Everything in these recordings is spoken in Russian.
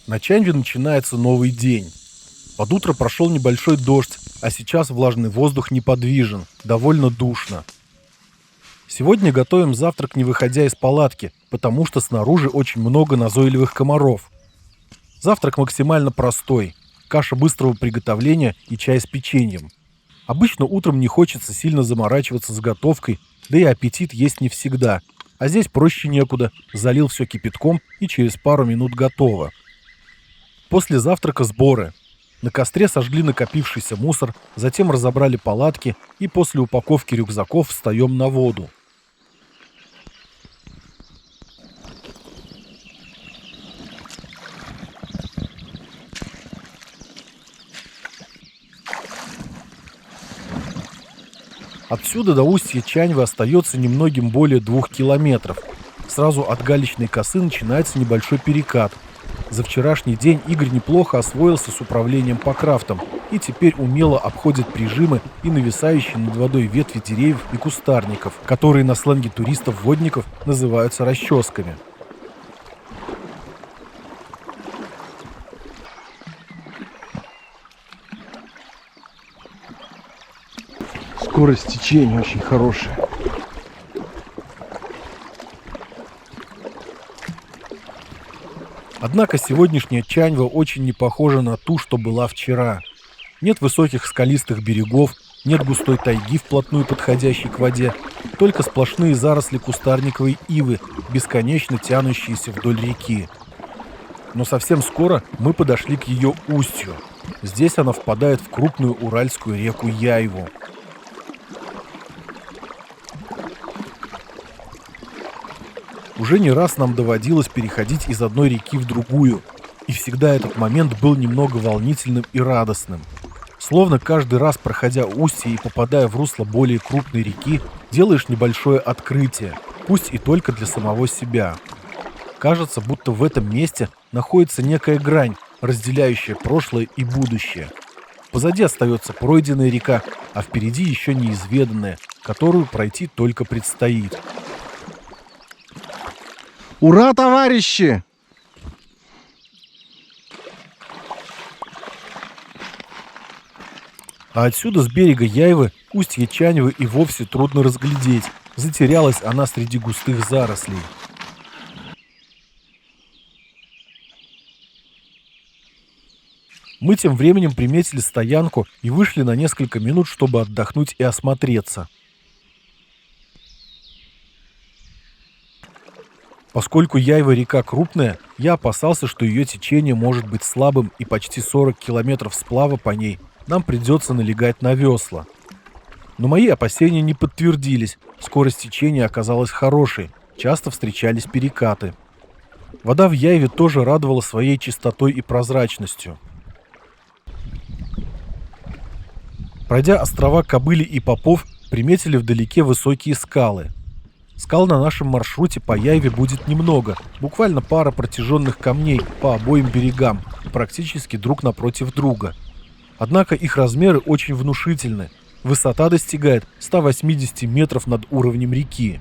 На Чаньве начинается новый день. Под утро прошел небольшой дождь, а сейчас влажный воздух неподвижен, довольно душно. Сегодня готовим завтрак, не выходя из палатки, потому что снаружи очень много назойливых комаров. Завтрак максимально простой. Каша быстрого приготовления и чай с печеньем. Обычно утром не хочется сильно заморачиваться с готовкой, да и аппетит есть не всегда. А здесь проще некуда. Залил все кипятком и через пару минут готово. После завтрака сборы. На костре сожгли накопившийся мусор, затем разобрали палатки и после упаковки рюкзаков встаем на воду. Отсюда до устья Чаньвы остается немногим более 2 километров. Сразу от галечной косы начинается небольшой перекат. За вчерашний день Игорь неплохо освоился с управлением по крафтам и теперь умело обходит прижимы и нависающие над водой ветви деревьев и кустарников, которые на сленге туристов-водников называются расческами. Скорость течения очень хорошая. Однако сегодняшняя Чаньва очень не похожа на ту, что была вчера. Нет высоких скалистых берегов, нет густой тайги, вплотную подходящей к воде, только сплошные заросли кустарниковой ивы, бесконечно тянущиеся вдоль реки. Но совсем скоро мы подошли к ее устью. Здесь она впадает в крупную уральскую реку Яйву. Уже не раз нам доводилось переходить из одной реки в другую, и всегда этот момент был немного волнительным и радостным. Словно каждый раз, проходя устье и попадая в русло более крупной реки, делаешь небольшое открытие, пусть и только для самого себя. Кажется, будто в этом месте находится некая грань, разделяющая прошлое и будущее. Позади остается пройденная река, а впереди еще неизведанная, которую пройти только предстоит. Ура, товарищи! А отсюда, с берега Яйвы, устье Чаньвы и вовсе трудно разглядеть. Затерялась она среди густых зарослей. Мы тем временем приметили стоянку и вышли на несколько минут, чтобы отдохнуть и осмотреться. Поскольку Яйва река крупная, я опасался, что ее течение может быть слабым и почти 40 километров сплава по ней нам придется налегать на весла. Но мои опасения не подтвердились, скорость течения оказалась хорошей, часто встречались перекаты. Вода в Яйве тоже радовала своей чистотой и прозрачностью. Пройдя острова Кобыли и Попов, приметили вдалеке высокие скалы. Скал на нашем маршруте по Яйве будет немного, буквально пара протяженных камней по обоим берегам, практически друг напротив друга. Однако их размеры очень внушительны. Высота достигает 180 метров над уровнем реки.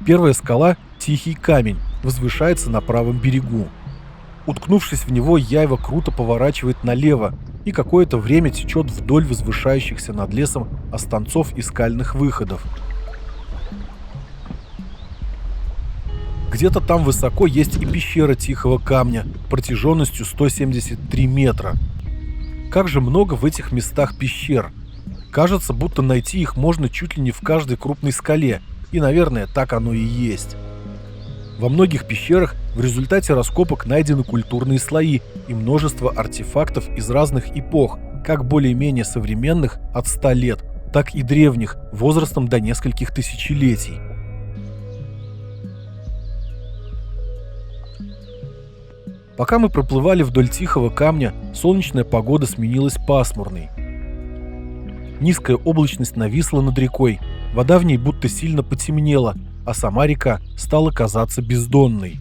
Первая скала, Тихий камень, возвышается на правом берегу. Уткнувшись в него, Яйва круто поворачивает налево и какое-то время течет вдоль возвышающихся над лесом останцов и скальных выходов. Где-то там высоко есть и пещера Тихого камня протяженностью 173 метра. Как же много в этих местах пещер. Кажется, будто найти их можно чуть ли не в каждой крупной скале, и, наверное, так оно и есть. Во многих пещерах в результате раскопок найдены культурные слои и множество артефактов из разных эпох, как более-менее современных от 100 лет, так и древних, возрастом до нескольких тысячелетий. Пока мы проплывали вдоль Тихого камня, солнечная погода сменилась пасмурной. Низкая облачность нависла над рекой, вода в ней будто сильно потемнела, а сама река стала казаться бездонной.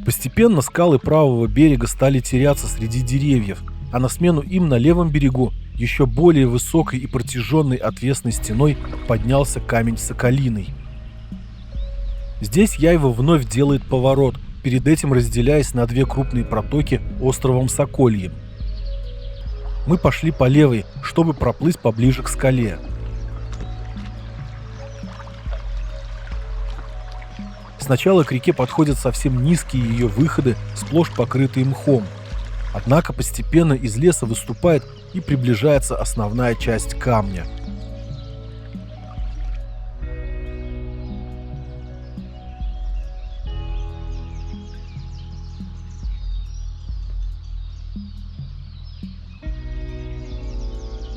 Постепенно скалы правого берега стали теряться среди деревьев, а на смену им на левом берегу, еще более высокой и протяженной отвесной стеной, поднялся камень Соколиный. Здесь Яйва вновь делает поворот, перед этим разделяясь на две крупные протоки островом Сокольем. Мы пошли по левой, чтобы проплыть поближе к скале. Сначала к реке подходят совсем низкие ее выходы, сплошь покрытые мхом. Однако постепенно из леса выступает и приближается основная часть камня.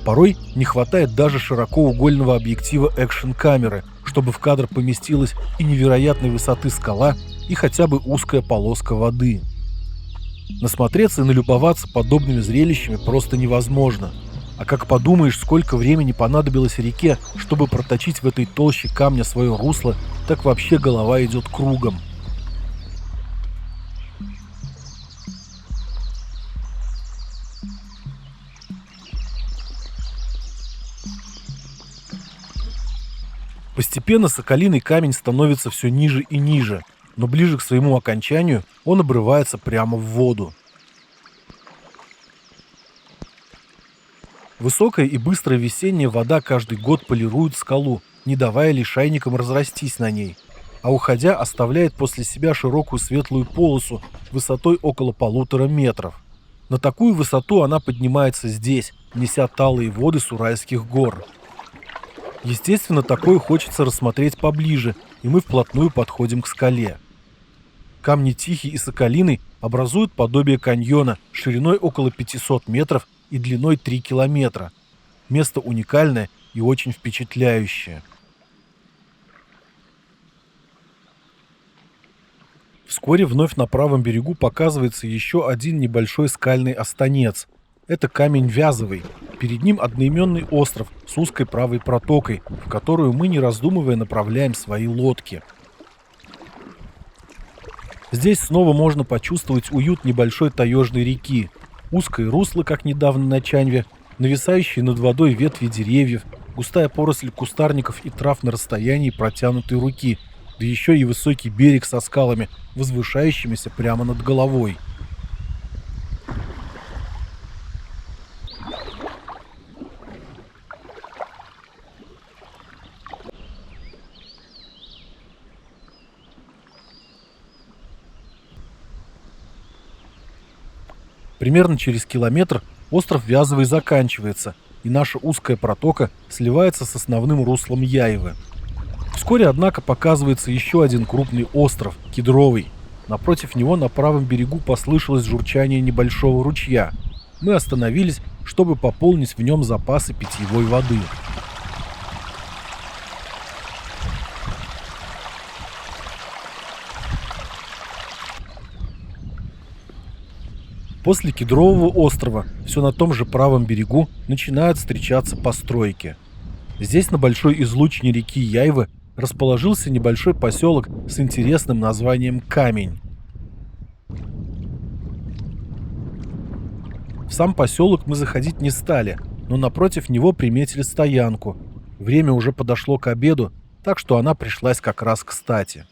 Порой не хватает даже широкоугольного объектива экшн-камеры, чтобы в кадр поместилась и невероятной высоты скала, и хотя бы узкая полоска воды. Насмотреться и налюбоваться подобными зрелищами просто невозможно. А как подумаешь, сколько времени понадобилось реке, чтобы проточить в этой толще камня свое русло, так вообще голова идет кругом. Постепенно Соколиный камень становится все ниже и ниже, но ближе к своему окончанию он обрывается прямо в воду. Высокая и быстрая весенняя вода каждый год полирует скалу, не давая лишайникам разрастись на ней, а уходя оставляет после себя широкую светлую полосу высотой около 1,5 метра. На такую высоту она поднимается здесь, неся талые воды Суральских гор. Естественно, такое хочется рассмотреть поближе, и мы вплотную подходим к скале. Камни Тихий и Соколиный образуют подобие каньона шириной около 500 метров и длиной 3 километра. Место уникальное и очень впечатляющее. Вскоре вновь на правом берегу показывается еще один небольшой скальный останец. Это камень Вязовый. Перед ним одноименный остров с узкой правой протокой, в которую мы, не раздумывая, направляем свои лодки. Здесь снова можно почувствовать уют небольшой таежной реки. Узкое русло, как недавно на Чаньве, нависающие над водой ветви деревьев, густая поросль кустарников и трав на расстоянии протянутой руки, да еще и высокий берег со скалами, возвышающимися прямо над головой. Примерно через километр остров Вязовый заканчивается, и наша узкая протока сливается с основным руслом Яйвы. Вскоре, однако, показывается еще один крупный остров – Кедровый. Напротив него на правом берегу послышалось журчание небольшого ручья. Мы остановились, чтобы пополнить в нем запасы питьевой воды. После Кедрового острова, все на том же правом берегу, начинают встречаться постройки. Здесь, на большой излучине реки Яйвы, расположился небольшой поселок с интересным названием Камень. В сам поселок мы заходить не стали, но напротив него приметили стоянку. Время уже подошло к обеду, так что она пришлась как раз кстати.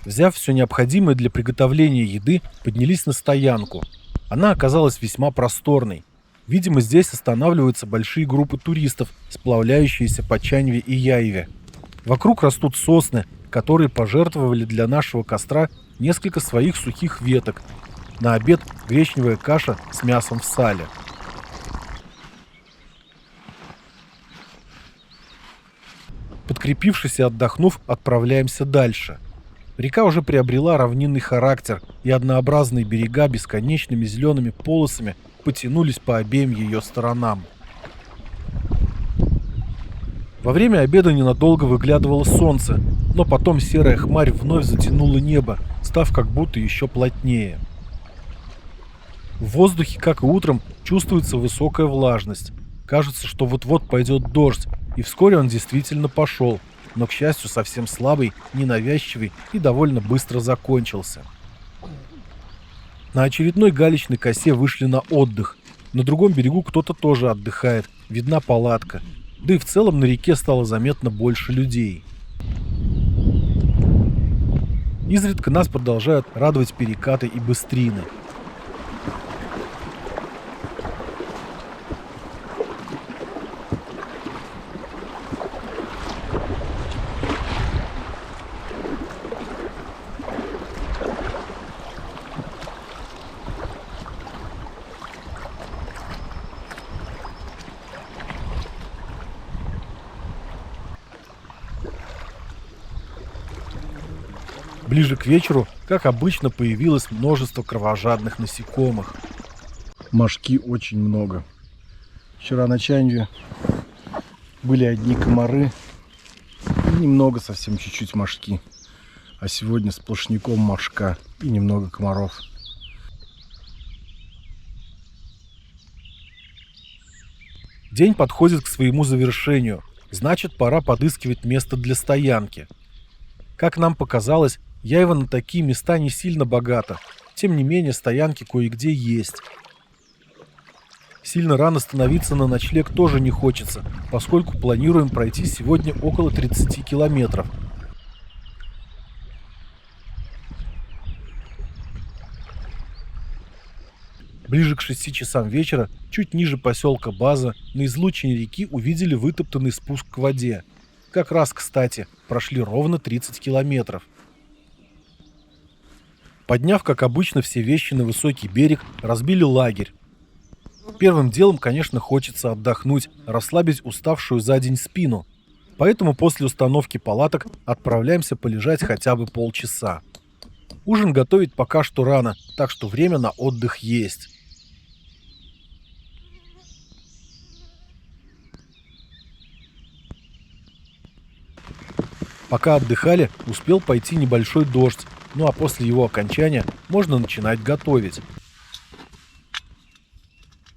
Взяв все необходимое для приготовления еды, поднялись на стоянку. Она оказалась весьма просторной. Видимо, здесь останавливаются большие группы туристов, сплавляющиеся по Чаньве и Яйве. Вокруг растут сосны, которые пожертвовали для нашего костра несколько своих сухих веток. На обед гречневая каша с мясом в сале. Подкрепившись и отдохнув, отправляемся дальше. Река уже приобрела равнинный характер, и однообразные берега бесконечными зелеными полосами потянулись по обеим ее сторонам. Во время обеда ненадолго выглядывало солнце, но потом серая хмарь вновь затянула небо, став как будто еще плотнее. В воздухе, как и утром, чувствуется высокая влажность. Кажется, что вот-вот пойдет дождь, и вскоре он действительно пошел. но, к счастью, совсем слабый, ненавязчивый и довольно быстро закончился. На очередной галечной косе вышли на отдых. На другом берегу кто-то тоже отдыхает, видна палатка. Да и в целом на реке стало заметно больше людей. Изредка нас продолжают радовать перекаты и быстрины. Ближе к вечеру, как обычно, появилось множество кровожадных насекомых. Мошки очень много. Вчера на Чанве были одни комары. И немного, совсем чуть-чуть мошки. А сегодня сплошняком мошка и немного комаров. День подходит к своему завершению. Значит, пора подыскивать место для стоянки. Как нам показалось, Яйва на такие места не сильно богата. Тем не менее, стоянки кое-где есть. Сильно рано становиться на ночлег тоже не хочется, поскольку планируем пройти сегодня около 30 километров. Ближе к 6 часам вечера, чуть ниже поселка База, на излучине реки увидели вытоптанный спуск к воде. Как раз, кстати, прошли ровно 30 километров. Подняв, как обычно, все вещи на высокий берег, разбили лагерь. Первым делом, конечно, хочется отдохнуть, расслабить уставшую за день спину. Поэтому после установки палаток отправляемся полежать хотя бы полчаса. Ужин готовить пока что рано, так что время на отдых есть. Пока отдыхали, успел пойти небольшой дождь, ну а после его окончания можно начинать готовить.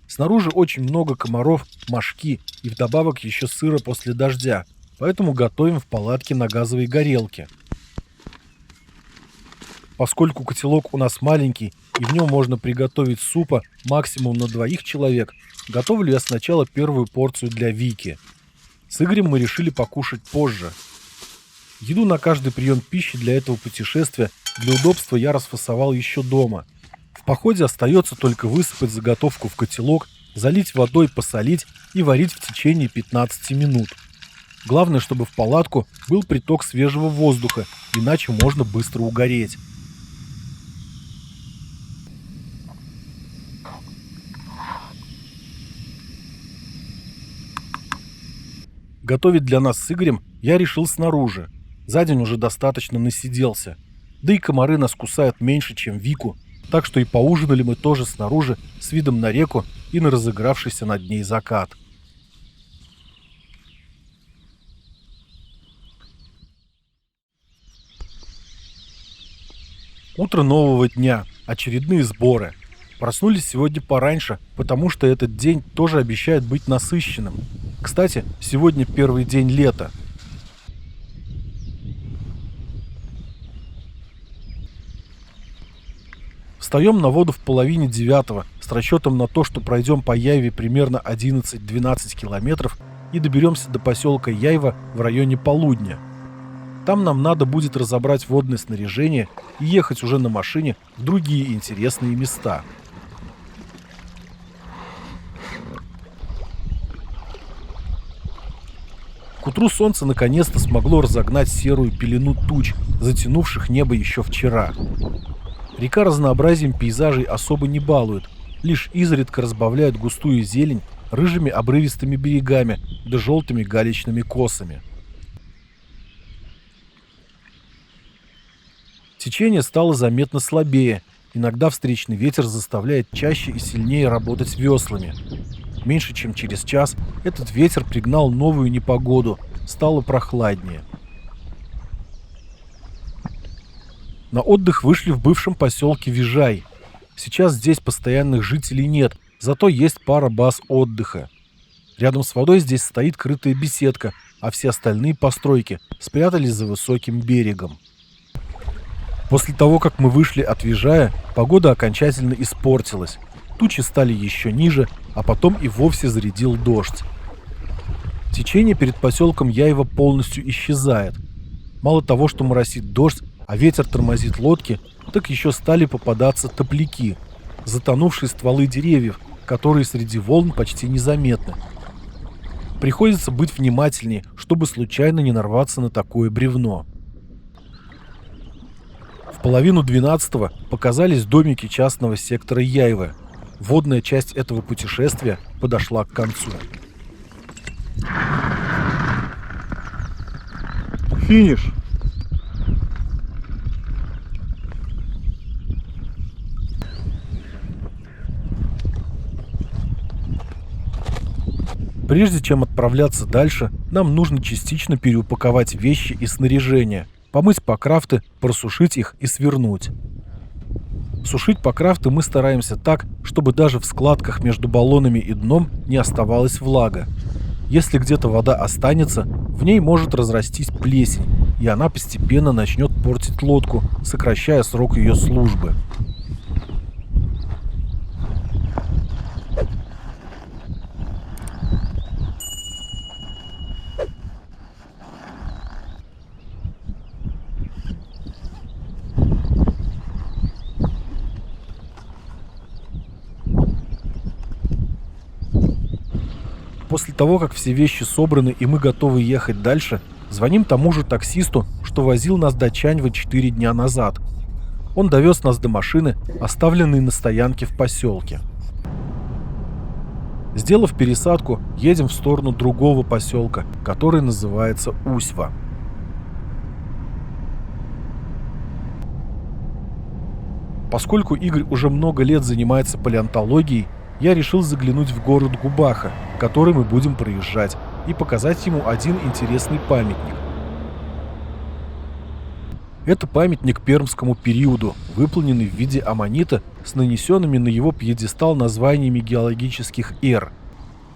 Снаружи очень много комаров, мошки и вдобавок еще сыро после дождя, поэтому готовим в палатке на газовой горелке. Поскольку котелок у нас маленький и в нем можно приготовить супа максимум на 2 человек, готовлю я сначала первую порцию для Вики. С Игорем мы решили покушать позже. Еду на каждый прием пищи для этого путешествия для удобства я расфасовал еще дома. В походе остается только высыпать заготовку в котелок, залить водой, посолить и варить в течение 15 минут. Главное, чтобы в палатку был приток свежего воздуха, иначе можно быстро угореть. Готовить для нас с Игорем я решил снаружи. За день уже достаточно насиделся. Да и комары нас кусают меньше, чем Вику, так что и поужинали мы тоже снаружи с видом на реку и на разыгравшийся над ней закат. Утро нового дня. Очередные сборы. Проснулись сегодня пораньше, потому что этот день тоже обещает быть насыщенным. Кстати, сегодня первый день лета. Встаем на воду в половине 9 с расчетом на то, что пройдем по Яйве примерно 11-12 километров и доберемся до поселка Яйва в районе полудня. Там нам надо будет разобрать водное снаряжение и ехать уже на машине в другие интересные места. К утру солнце наконец-то смогло разогнать серую пелену туч, затянувших небо еще вчера. Река разнообразием пейзажей особо не балует, лишь изредка разбавляет густую зелень рыжими обрывистыми берегами да желтыми галечными косами. Течение стало заметно слабее, иногда встречный ветер заставляет чаще и сильнее работать веслами. Меньше чем через час этот ветер пригнал новую непогоду, стало прохладнее. На отдых вышли в бывшем поселке Вижай. Сейчас здесь постоянных жителей нет, зато есть пара баз отдыха. Рядом с водой здесь стоит крытая беседка, а все остальные постройки спрятались за высоким берегом. После того, как мы вышли от Вижая, погода окончательно испортилась. Тучи стали еще ниже, а потом и вовсе зарядил дождь. Течение перед поселком Яево полностью исчезает. Мало того, что моросит дождь, а ветер тормозит лодки, так еще стали попадаться топляки, затонувшие стволы деревьев, которые среди волн почти незаметны. Приходится быть внимательнее, чтобы случайно не нарваться на такое бревно. В половину 12-го показались домики частного сектора Яево. Водная часть этого путешествия подошла к концу. Финиш. Прежде чем отправляться дальше, нам нужно частично переупаковать вещи и снаряжение, помыть покрафты, просушить их и свернуть. Сушить покрафты мы стараемся так, чтобы даже в складках между баллонами и дном не оставалась влага. Если где-то вода останется, в ней может разрастись плесень, и она постепенно начнет портить лодку, сокращая срок ее службы. После того, как все вещи собраны и мы готовы ехать дальше, звоним тому же таксисту, что возил нас до Чаньвы 4 дня назад. Он довез нас до машины, оставленной на стоянке в поселке. Сделав пересадку, едем в сторону другого поселка, который называется Усьва. Поскольку Игорь уже много лет занимается палеонтологией, я решил заглянуть в город Губаха, который мы будем проезжать, и показать ему один интересный памятник. Это памятник пермскому периоду, выполненный в виде аммонита с нанесенными на его пьедестал названиями геологических эр.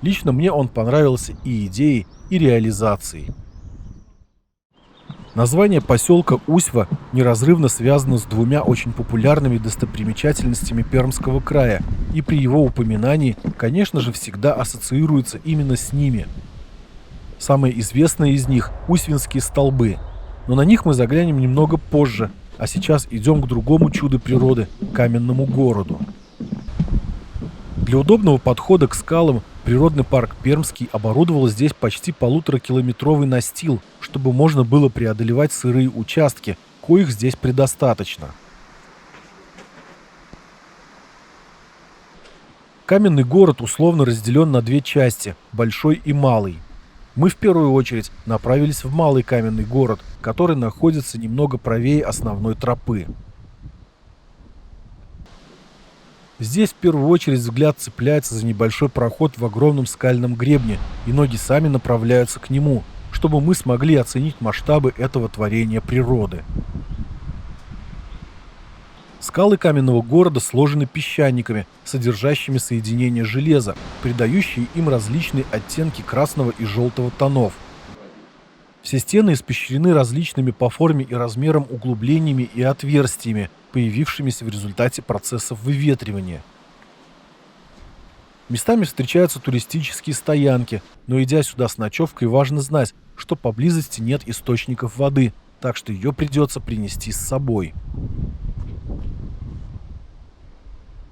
Лично мне он понравился и идеей, и реализацией. Название поселка Усьва неразрывно связано с двумя очень популярными достопримечательностями Пермского края, и при его упоминании, конечно же, всегда ассоциируется именно с ними. Самое известное из них – Усьвинские столбы, но на них мы заглянем немного позже, а сейчас идем к другому чуду природы – каменному городу. Для удобного подхода к скалам природный парк Пермский оборудовал здесь почти 1,5-километровый настил, чтобы можно было преодолевать сырые участки, коих здесь предостаточно. Каменный город условно разделен на две части – Большой и Малый. Мы в первую очередь направились в Малый каменный город, который находится немного правее основной тропы. Здесь в первую очередь взгляд цепляется за небольшой проход в огромном скальном гребне, и ноги сами направляются к нему, чтобы мы смогли оценить масштабы этого творения природы. Скалы каменного города сложены песчаниками, содержащими соединения железа, придающие им различные оттенки красного и желтого тонов. Все стены испещрены различными по форме и размерам углублениями и отверстиями, появившимися в результате процессов выветривания. Местами встречаются туристические стоянки, но идя сюда с ночевкой, важно знать, что поблизости нет источников воды, так что ее придется принести с собой.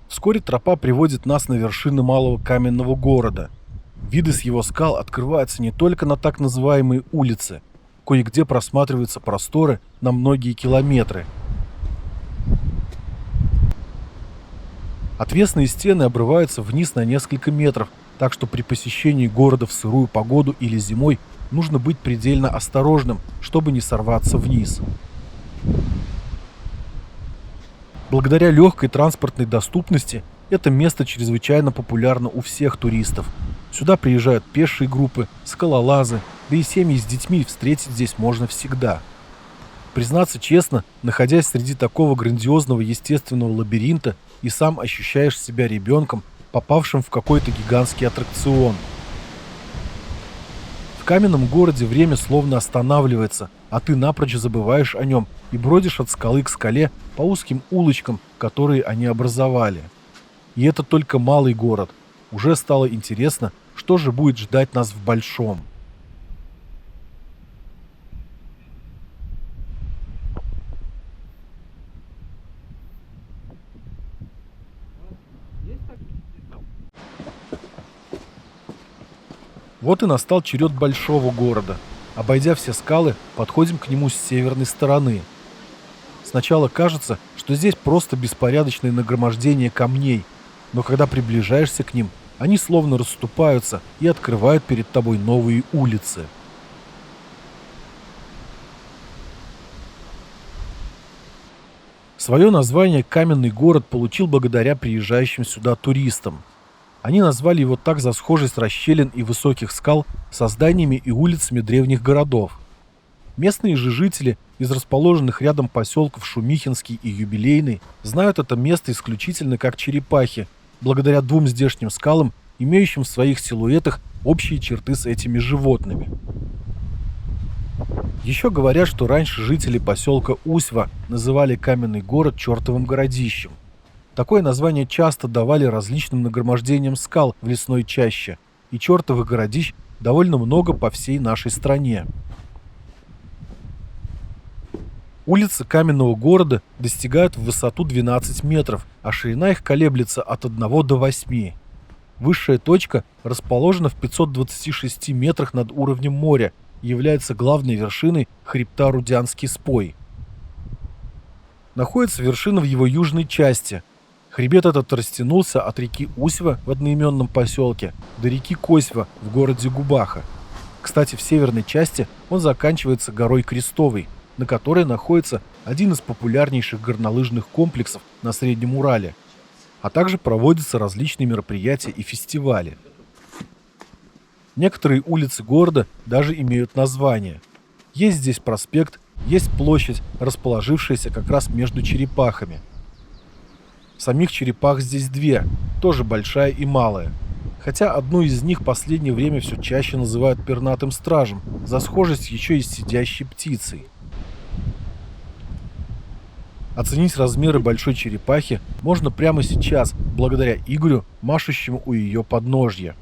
Вскоре тропа приводит нас на вершины малого каменного города. Виды с его скал открываются не только на так называемые улицы, кое-где просматриваются просторы на многие километры. Отвесные стены обрываются вниз на несколько метров, так что при посещении города в сырую погоду или зимой нужно быть предельно осторожным, чтобы не сорваться вниз. Благодаря легкой транспортной доступности это место чрезвычайно популярно у всех туристов. Сюда приезжают пешие группы, скалолазы, да и семьи с детьми встретить здесь можно всегда. Признаться честно, находясь среди такого грандиозного естественного лабиринта, и сам ощущаешь себя ребенком, попавшим в какой-то гигантский аттракцион. В каменном городе время словно останавливается, а ты напрочь забываешь о нем и бродишь от скалы к скале по узким улочкам, которые они образовали. И это только малый город. Уже стало интересно, что же будет ждать нас в большом. Вот и настал черед большого города. Обойдя все скалы, подходим к нему с северной стороны. Сначала кажется, что здесь просто беспорядочное нагромождение камней, но когда приближаешься к ним, они словно расступаются и открывают перед тобой новые улицы. Свое название каменный город получил благодаря приезжающим сюда туристам. Они назвали его так за схожесть расщелин и высоких скал со зданиями и улицами древних городов. Местные же жители из расположенных рядом поселков Шумихинский и Юбилейный знают это место исключительно как черепахи, благодаря двум здешним скалам, имеющим в своих силуэтах общие черты с этими животными. Еще говорят, что раньше жители поселка Усьва называли каменный город чертовым городищем. Такое название часто давали различным нагромождениям скал в лесной чаще, и чертовых городищ довольно много по всей нашей стране. Улицы каменного города достигают в высоту 12 метров, а ширина их колеблется от 1 до 8. Высшая точка расположена в 526 метрах над уровнем моря и является главной вершиной хребта Рудянский спой. Находится вершина в его южной части. Хребет этот растянулся от реки Усьва в одноименном поселке до реки Косьва в городе Губаха. Кстати, в северной части он заканчивается горой Крестовой, на которой находится один из популярнейших горнолыжных комплексов на Среднем Урале, а также проводятся различные мероприятия и фестивали. Некоторые улицы города даже имеют название. Есть здесь проспект, есть площадь, расположившаяся как раз между черепахами. Самих черепах здесь две, тоже большая и малая. Хотя одну из них в последнее время все чаще называют пернатым стражем, за схожесть еще и с сидящей птицей. Оценить размеры большой черепахи можно прямо сейчас, благодаря Игорю, машущему у ее подножья.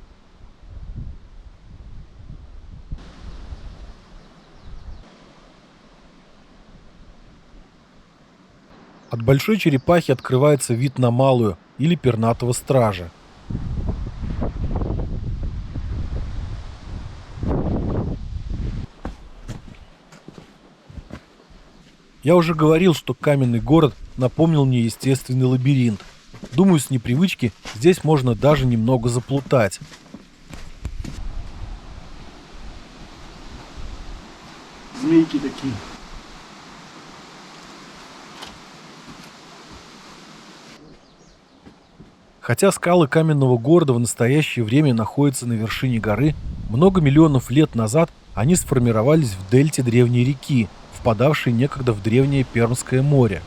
От большой черепахи открывается вид на малую или пернатого стража. Я уже говорил, что каменный город напомнил мне естественный лабиринт. Думаю, с непривычки здесь можно даже немного заплутать. Змейки такие. Хотя скалы каменного города в настоящее время находятся на вершине горы, много миллионов лет назад они сформировались в дельте древней реки, впадавшей некогда в древнее Пермское море.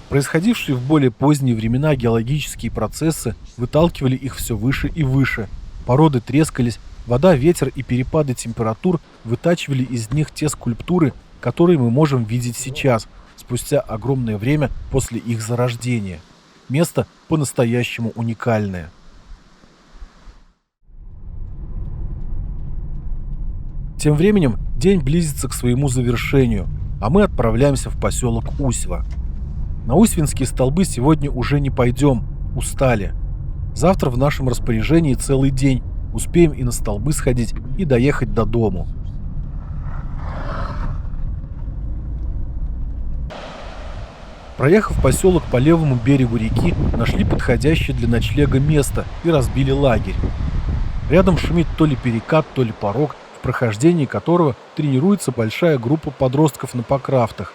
Происходившие в более поздние времена геологические процессы выталкивали их все выше и выше. Породы трескались, вода, ветер и перепады температур вытачивали из них те скульптуры, которые мы можем видеть сейчас, спустя огромное время после их зарождения. Место по-настоящему уникальное. Тем временем день близится к своему завершению, а мы отправляемся в поселок Усьва. На Усьвинские столбы сегодня уже не пойдем, устали. Завтра в нашем распоряжении целый день, успеем и на столбы сходить, и доехать до дому. Проехав поселок по левому берегу реки, нашли подходящее для ночлега место и разбили лагерь. Рядом шумит то ли перекат, то ли порог, в прохождении которого тренируется большая группа подростков на покрафтах.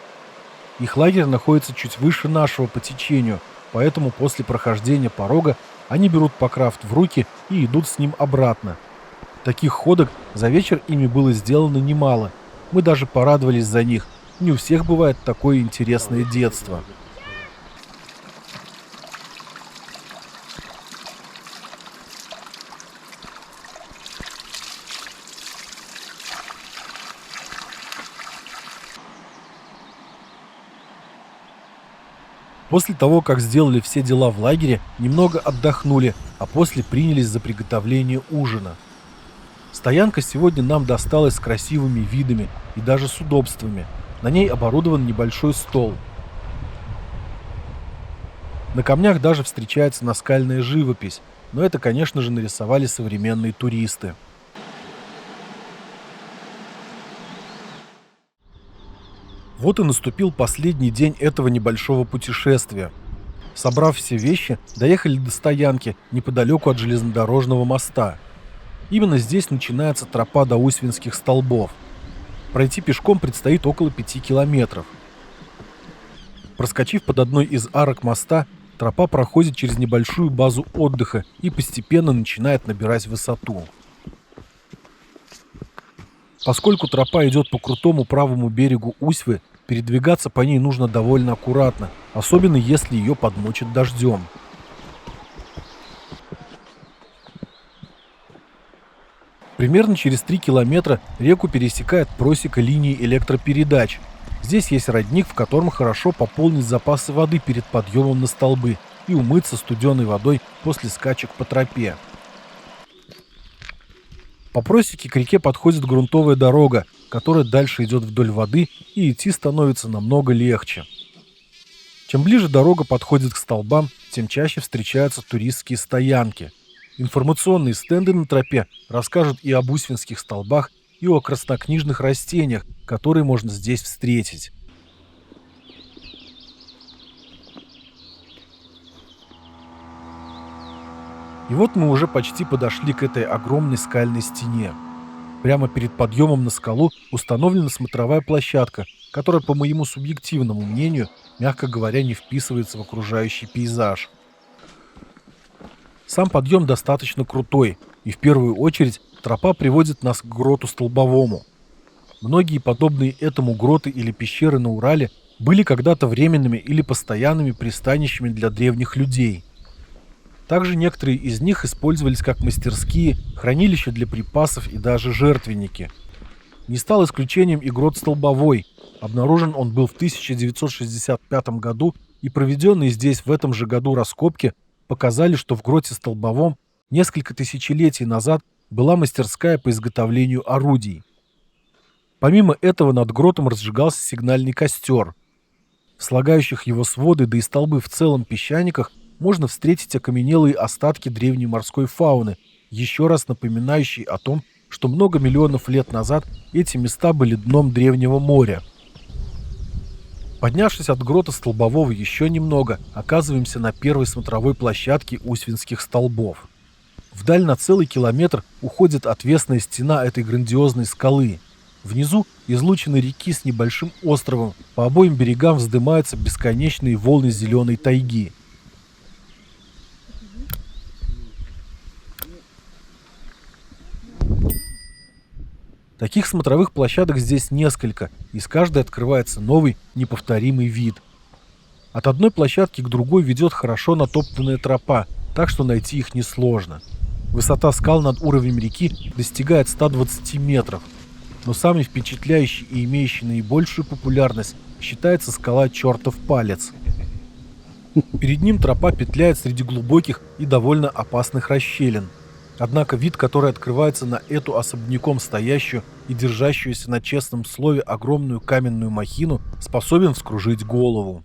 Их лагерь находится чуть выше нашего по течению, поэтому после прохождения порога они берут покрафт в руки и идут с ним обратно. Таких ходок за вечер ими было сделано немало. Мы даже порадовались за них. Не у всех бывает такое интересное детство. После того, как сделали все дела в лагере, немного отдохнули, а после принялись за приготовление ужина. Стоянка сегодня нам досталась с красивыми видами и даже с удобствами. На ней оборудован небольшой стол. На камнях даже встречается наскальная живопись, но это, конечно же, нарисовали современные туристы. Вот и наступил последний день этого небольшого путешествия. Собрав все вещи, доехали до стоянки неподалеку от железнодорожного моста. Именно здесь начинается тропа до Усвинских столбов. Пройти пешком предстоит около 5 километров. Проскочив под одной из арок моста, тропа проходит через небольшую базу отдыха и постепенно начинает набирать высоту. Поскольку тропа идет по крутому правому берегу Усьвы, передвигаться по ней нужно довольно аккуратно, особенно если ее подмочит дождем. Примерно через 3 километра реку пересекает просека линии электропередач. Здесь есть родник, в котором хорошо пополнить запасы воды перед подъемом на столбы и умыться студеной водой после скачек по тропе. По просеке к реке подходит грунтовая дорога, которая дальше идет вдоль воды, и идти становится намного легче. Чем ближе дорога подходит к столбам, тем чаще встречаются туристские стоянки. Информационные стенды на тропе расскажут и об Усвинских столбах, и о краснокнижных растениях, которые можно здесь встретить. И вот мы уже почти подошли к этой огромной скальной стене. Прямо перед подъемом на скалу установлена смотровая площадка, которая, по моему субъективному мнению, мягко говоря, не вписывается в окружающий пейзаж. Сам подъем достаточно крутой, и в первую очередь тропа приводит нас к гроту Столбовому. Многие подобные этому гроты или пещеры на Урале были когда-то временными или постоянными пристанищами для древних людей. Также некоторые из них использовались как мастерские, хранилища для припасов и даже жертвенники. Не стал исключением и грот Столбовой. Обнаружен он был в 1965 году, и проведенные здесь в этом же году раскопки показали, что в гроте Столбовом несколько тысячелетий назад была мастерская по изготовлению орудий. Помимо этого над гротом разжигался сигнальный костер. В слагающих его своды, да и столбы в целом песчаниках можно встретить окаменелые остатки древней морской фауны, еще раз напоминающие о том, что много миллионов лет назад эти места были дном древнего моря. Поднявшись от грота Столбового еще немного, оказываемся на первой смотровой площадке Усвинских столбов. Вдаль на целый километр уходит отвесная стена этой грандиозной скалы. Внизу излучины реки с небольшим островом, по обоим берегам вздымаются бесконечные волны зеленой тайги. Таких смотровых площадок здесь несколько, и с каждой открывается новый, неповторимый вид. От одной площадки к другой ведет хорошо натоптанная тропа, так что найти их несложно. Высота скал над уровнем реки достигает 120 метров. Но самый впечатляющий и имеющий наибольшую популярность считается скала Чертов Палец. Перед ним тропа петляет среди глубоких и довольно опасных расщелин. Однако вид, который открывается на эту особняком стоящую и держащуюся на честном слове огромную каменную махину, способен вскружить голову.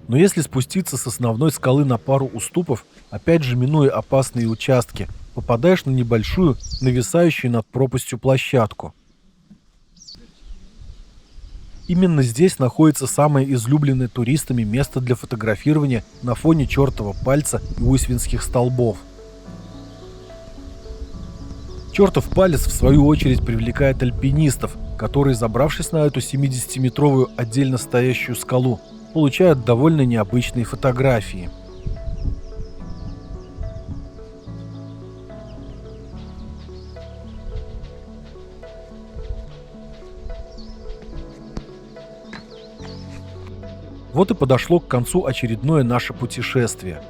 Но если спуститься с основной скалы на пару уступов, опять же минуя опасные участки, попадаешь на небольшую, нависающую над пропастью площадку. Именно здесь находится самое излюбленное туристами место для фотографирования на фоне Чертова Пальца и Усвинских столбов. Чертов Палец, в свою очередь, привлекает альпинистов, которые, забравшись на эту 70-метровую отдельно стоящую скалу, получают довольно необычные фотографии. Вот и подошло к концу очередное наше путешествие.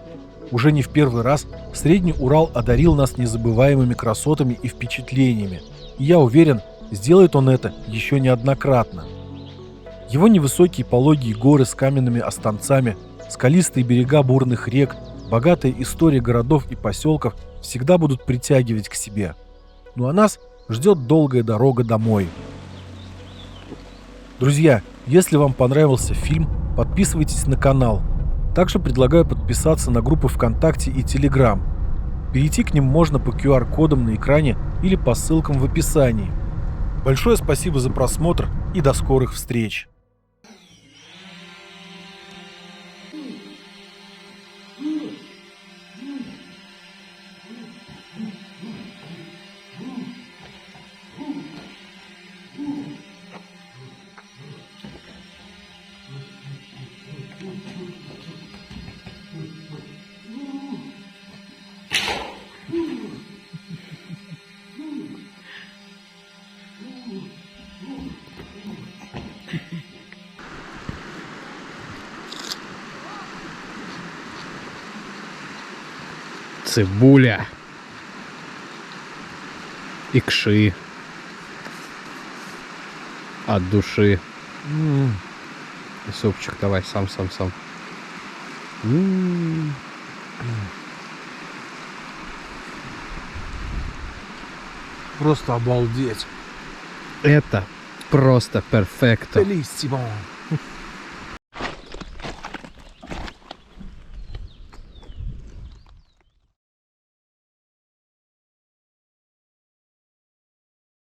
Уже не в первый раз Средний Урал одарил нас незабываемыми красотами и впечатлениями. И я уверен, сделает он это еще неоднократно. Его невысокие пологие горы с каменными останцами, скалистые берега бурных рек, богатая история городов и поселков всегда будут притягивать к себе. Ну а нас ждет долгая дорога домой. Друзья, если вам понравился фильм, подписывайтесь на канал. Также предлагаю подписаться на группы ВКонтакте и Телеграм. Перейти к ним можно по QR-кодам на экране или по ссылкам в описании. Большое спасибо за просмотр и до скорых встреч! Цибуля. Икши. От души. И супчик давай, сам. Просто обалдеть! Это просто перфекто. Белиссимо!